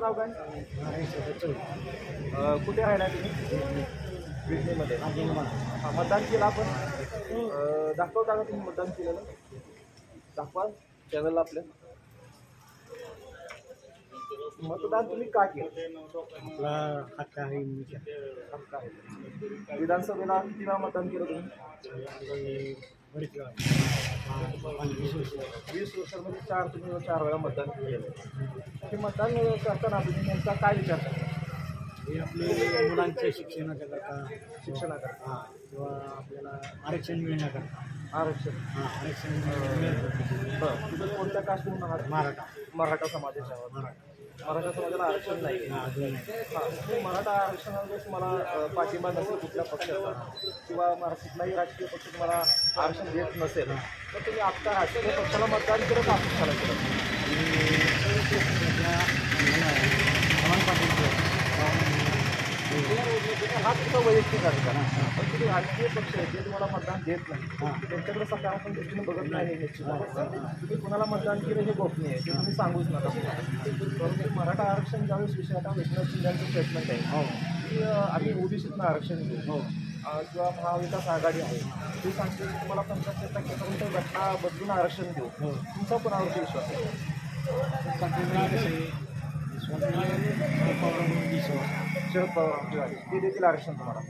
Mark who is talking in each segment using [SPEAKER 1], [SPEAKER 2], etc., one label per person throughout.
[SPEAKER 1] तुमचं नाव काय? कुठे राहिला तुम्ही? विजनीमध्ये. हां, मतदान केलं आपण. दाखवता का तुम्ही मतदान केलेलं? दाखवा चॅनलला आपल्या. मतदान तुम्ही का केलं?
[SPEAKER 2] आपला हक्क आहे.
[SPEAKER 1] हक्क आहे. विधानसभेला किती वेळा मतदान केलं तुम्ही?
[SPEAKER 2] बरीच
[SPEAKER 1] 20 वर्षांमध्ये 4 वेळा मतदान केलं. हे मतदान करताना तुम्ही नेमका काय विचार करता?
[SPEAKER 2] हे आपले मुलांच्या शिक्षणाकरता
[SPEAKER 1] शिक्षणाकरता
[SPEAKER 2] हां, किंवा आपल्याला आरक्षण मिळण्याकरता.
[SPEAKER 1] आरक्षण.
[SPEAKER 2] आरक्षण मिळतं.
[SPEAKER 1] बरं, तुम्ही कोणत्या कास्टमधून आहात? मराठा समाजाच्या आहात. मराठा समाजाला आरक्षण नाही.
[SPEAKER 2] अजून नाही.
[SPEAKER 1] हां, मराठा आरक्षणामध्ये तुम्हाला पाठिंबा नसेल कुठल्या पक्षाचा किंवा कुठलाही राजकीय पक्ष तुम्हाला आरक्षण देत नसेल तर तुम्ही आता राजकीय पक्षाला मतदान केलं का पक्षाला केलं? हा तुमचा वैयक्तिक अधिकार आहे. पण तुम्ही राजकीय पक्ष आहे जे तुम्हाला मतदान देत नाही त्यांच्याकडे सकारात्मक दृष्टीने बघत नाही. निश्चित तुम्ही कुणाला मतदान केलं हे गोपनीय आहे ते तुम्ही सांगूच नका. परंतु मराठा आरक्षण ज्यावेळेस विषय आता एकनाथ शिंदेचं स्टेटमेंट आहे की आम्ही ओबीसीतनं आरक्षण घेऊ किंवा महाविकास आघाडी आहे ते सांगते की तुम्हाला 75% घटना बदलून आरक्षण देऊ. तुमचा कोणावरती विश्वास आहे? शरद पवार ते देखील आरक्षण तुम्हाला.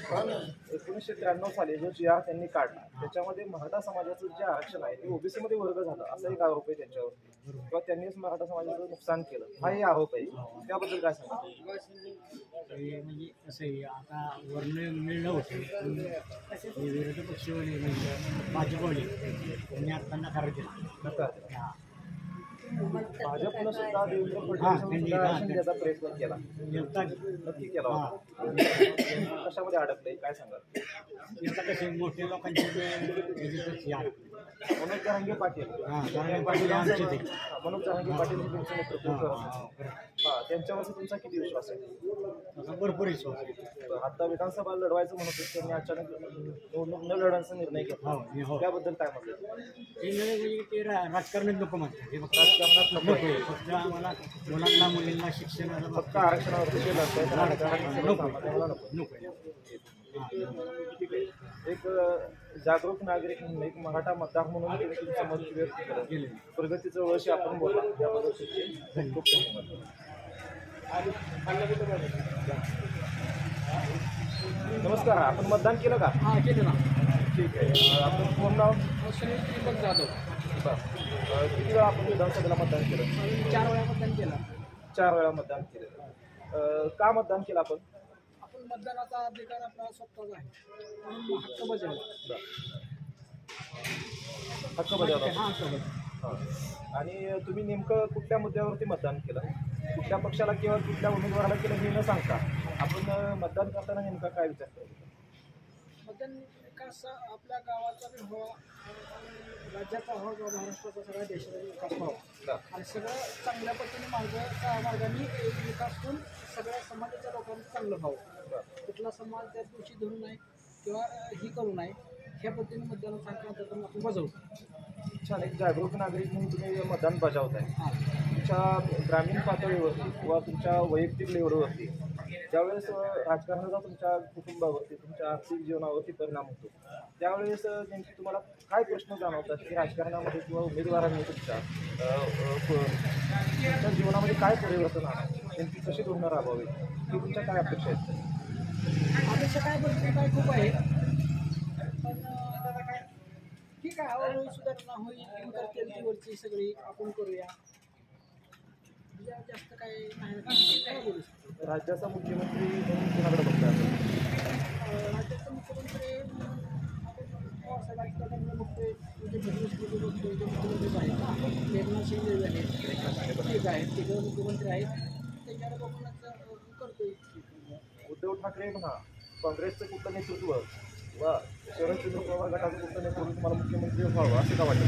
[SPEAKER 1] पण 1993 साली जो GR त्यांनी काढला त्याच्यामध्ये मराठा समाजाचं जे आरक्षण आहे ते ओबीसीमध्ये वर्ग झालं असा एक आरोप आहे त्यांच्यावरती किंवा त्यांनीच मराठा समाजाचं नुकसान केलं हा एक आरोप आहे. त्याबद्दल काय सांगा?
[SPEAKER 2] म्हणजे कसं आहे आता वर्ण मिळणं होतं विरोधी पक्षवाले म्हणजे भाजपवाले त्यांनी आता नकार केला.
[SPEAKER 1] भाजपनं सुद्धा देवेंद्र फडणवीस आरक्षण द्यायचा प्रयत्न केला. नक्की केला होता. कशामध्ये अडकले काय सांगाल?
[SPEAKER 2] आता कसे मोठ्या लोकांचे
[SPEAKER 1] मनोज जरांगे पाटील मनोज जरांगे पाटील हे तुमचं नेतृत्व करत. हां, त्यांच्यावरती तुमचा किती विश्वास आहे?
[SPEAKER 2] भरपूर विश्वास आहे.
[SPEAKER 1] आता विधानसभा लढवायचं म्हणत होते त्यांनी अचानक निवडणूक न लढण्याचा निर्णय घेतला. त्याबद्दल काय म्हटलं?
[SPEAKER 2] ते राजकारणात नको म्हणतात. हे फक्त
[SPEAKER 1] राजकारणात नको
[SPEAKER 2] फक्त आम्हाला मुलांना मुलींना शिक्षणाला
[SPEAKER 1] फक्त आरक्षणावरती जे लढतंय
[SPEAKER 2] नको.
[SPEAKER 1] एक जागरूक नागरिक म्हणून एक मराठा मतदार म्हणून तुम्ही तुमचं मत व्यक्त केलं. प्रगतीचं वर्षी आपण बोलला त्याबद्दल तुमचे खूप धन्यवाद. नमस्कार, आपण मतदान केलं का?
[SPEAKER 2] हां केलं ना.
[SPEAKER 1] ठीक आहे. आपण पूर्ण नाव?
[SPEAKER 2] दीपक जाधव.
[SPEAKER 1] किती वेळा आपण विधानसभेला मतदान केलं?
[SPEAKER 2] 4 वेळा मतदान केलं.
[SPEAKER 1] 4 वेळा मतदान केलं. का मतदान केलं आपण?
[SPEAKER 2] मतदानाचा अधिकार आपला स्वतःचा आहे म्हणून हक्क बजावला.
[SPEAKER 1] हक्क बजावला. आणि तुम्ही नेमकं कुठल्या मुद्द्यावरती मतदान केलं? कुठल्या पक्षाला किंवा कुठल्या उमेदवाराला केलं हे न सांगता आपण मतदान करताना नेमका काय विचार करतो?
[SPEAKER 2] मतदान विकास आपल्या गावाचा बी व्हावा, राज्याचा व्हावा किंवा महाराष्ट्राचा सगळ्या देशाचा विकास व्हावा आणि सगळं चांगल्या पद्धतीने मार्गाने विकास करून सगळ्या समाजाच्या लोकांचं चांगलं व्हावं. कुठला समाज त्या दिवशी धरू नये किंवा ही करू नये ह्या पद्धतीने मतदानाचा आपण बजावतो.
[SPEAKER 1] छान. एक जागरूक नागरिक म्हणून तुम्ही मतदान बजावताय. तुमच्या ग्रामीण पातळीवरती किंवा तुमच्या वैयक्तिक लेवलवरती ज्यावेळेस राजकारणाचा तुमच्या कुटुंबावरती तुमच्या आर्थिक जीवनावरती परिणाम होतो त्यावेळेस नेमकी तुम्हाला काय प्रश्न जाणवतात की राजकारणामध्ये किंवा उमेदवारांनी तुमच्या जीवनामध्ये काय परिवर्तन आहे, नेमकी कशी धोरणं राबवावी ही तुमच्या काय अपेक्षा आहेत?
[SPEAKER 2] अपेक्षा काय बघते काय खूप आहे पण काय ठीक आहे हळूहळू सुधारणा होईल करतील ती वरची सगळी आपण करूया जास्त काय नाही काय बोलू शकतो.
[SPEAKER 1] राज्याचा मुख्यमंत्री म्हणून कुणाकडे बघतात?
[SPEAKER 2] राज्याचा मुख्यमंत्री आपण साहेबांकडे बघतोय म्हणजे भरपूर बघतोय जे मुख्यमंत्री आहेत ना एकनाथ शिंदे आहेत ठीक आहेत तिकडे मुख्यमंत्री आहेत त्याच्यावर बघूनच करतोय.
[SPEAKER 1] उद्धव ठाकरे म्हणा काँग्रेसचं कुठलं नेतृत्व वा शरदचंद्र पवार गटाचं कुठलं नेतृत्व तुम्हाला मुख्यमंत्री व्हावं असं का वाटतं?